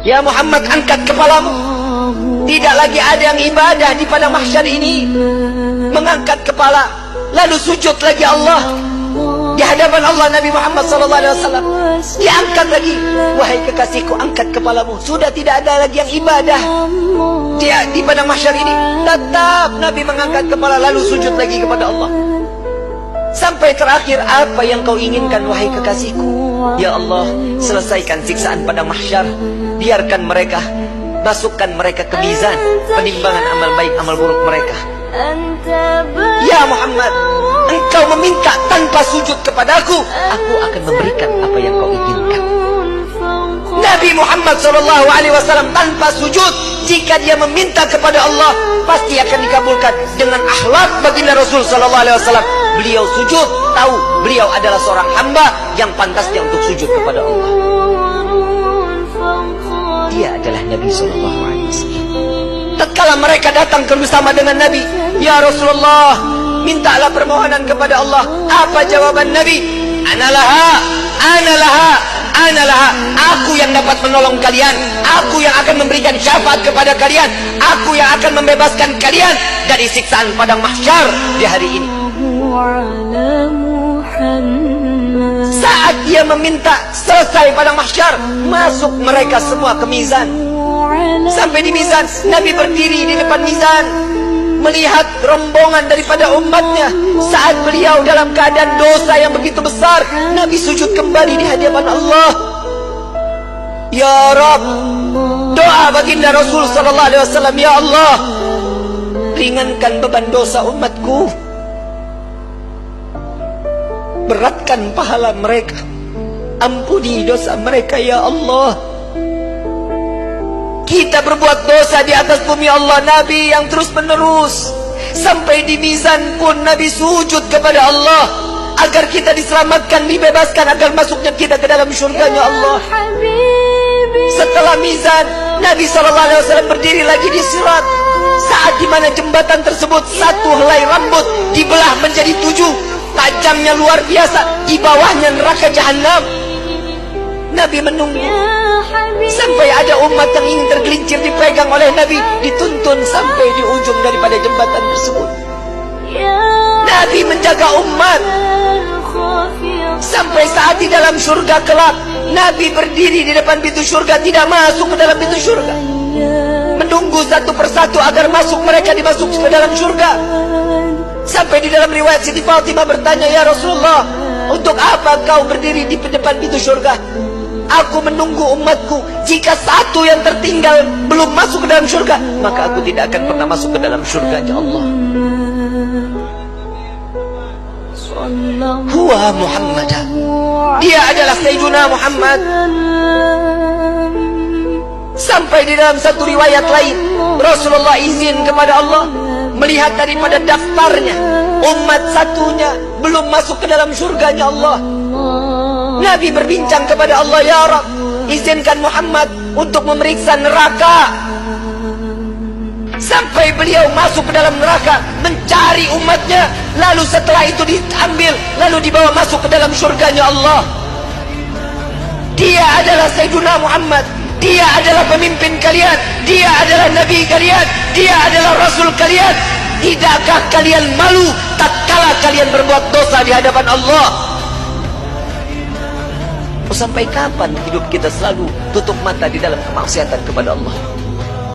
Ya Muhammad, angkat kepalamu. Tidak lagi ada yang ibadah di padang mahsyar ini. Mengangkat kepala, lalu sujud lagi Allah di hadapan Allah. Nabi Muhammad SAW diangkat lagi. Wahai kekasihku, angkat kepalamu. Sudah tidak ada lagi yang ibadah dia di padang mahsyar ini. Tetap Nabi mengangkat kepala lalu sujud lagi kepada Allah. Sampai terakhir, apa yang kau inginkan wahai kekasihku? Ya Allah, selesaikan siksaan padang mahsyar. Biarkan mereka, masukkan mereka ke mizan penimbangan amal baik amal buruk mereka. Ya Muhammad, engkau meminta tanpa sujud kepadaku, aku akan memberikan apa yang kau inginkan. Nabi Muhammad SAW tanpa sujud, jika dia meminta kepada Allah, pasti akan dikabulkan. Dengan akhlak baginda Rasul SAW, beliau sujud, tahu beliau adalah seorang hamba yang pantasnya untuk sujud kepada Allah. Dia adalah Nabi SAW. Tatkala mereka datang bersama dengan Nabi, ya Rasulullah, mintalah permohonan kepada Allah. Apa jawaban Nabi? Analaha, analaha, analaha. Aku yang dapat menolong kalian. Aku yang akan memberikan syafaat kepada kalian. Aku yang akan membebaskan kalian dari siksaan padang mahsyar di hari ini. Saat dia meminta selesai padang mahsyar, masuk mereka semua ke mizan. Sampai di mizan, Nabi berdiri di depan mizan, melihat rombongan daripada umatnya. Saat beliau dalam keadaan dosa yang begitu besar, Nabi sujud kembali di hadapan Allah. Ya Rabb, doa baginda Rasul SAW, ya Allah, ringankan beban dosa umatku, beratkan pahala mereka, ampuni dosa mereka ya Allah. Kita berbuat dosa di atas bumi Allah. Nabi yang terus menerus, sampai di mizan pun Nabi sujud kepada Allah agar kita diselamatkan, dibebaskan, agar masuknya kita ke dalam syurganya Allah. Setelah mizan, Nabi SAW berdiri lagi di sirat. Saat dimana jembatan tersebut, satu helai rambut dibelah menjadi 7, tajamnya luar biasa. Di bawahnya neraka jahanam. Nabi menunggu sampai ada umat yang ingin tergelincir, dipegang oleh Nabi, dituntun sampai di ujung daripada jembatan tersebut. Nabi menjaga umat sampai saat di dalam surga kelak, Nabi berdiri di depan pintu surga, tidak masuk ke dalam pintu surga, menunggu satu persatu agar masuk, mereka dimasuk ke dalam surga. Sampai di dalam riwayat Siti Fatimah bertanya, ya Rasulullah, untuk apa kau berdiri di depan pintu surga? Aku menunggu umatku. Jika satu yang tertinggal belum masuk ke dalam surga, maka aku tidak akan pernah masuk ke dalam surganya Allah. Huwa Muhammad, dia adalah Sayyiduna Muhammad. Sampai di dalam satu riwayat lain, Rasulullah izin kepada Allah melihat daripada daftarnya, umat satunya belum masuk ke dalam surganya Allah. Nabi berbincang kepada Allah, ya Rabb, izinkan Muhammad untuk memeriksa neraka. Sampai beliau masuk ke dalam neraka, mencari umatnya, lalu setelah itu diambil, lalu dibawa masuk ke dalam surganya Allah. Dia adalah Sayyiduna Muhammad. Dia adalah pemimpin kalian. Dia adalah Nabi kalian. Dia adalah Rasul kalian. Tidakkah kalian malu tatkala kalian berbuat dosa di hadapan Allah? Sampai kapan hidup kita selalu tutup mata di dalam kemaksiatan kepada Allah?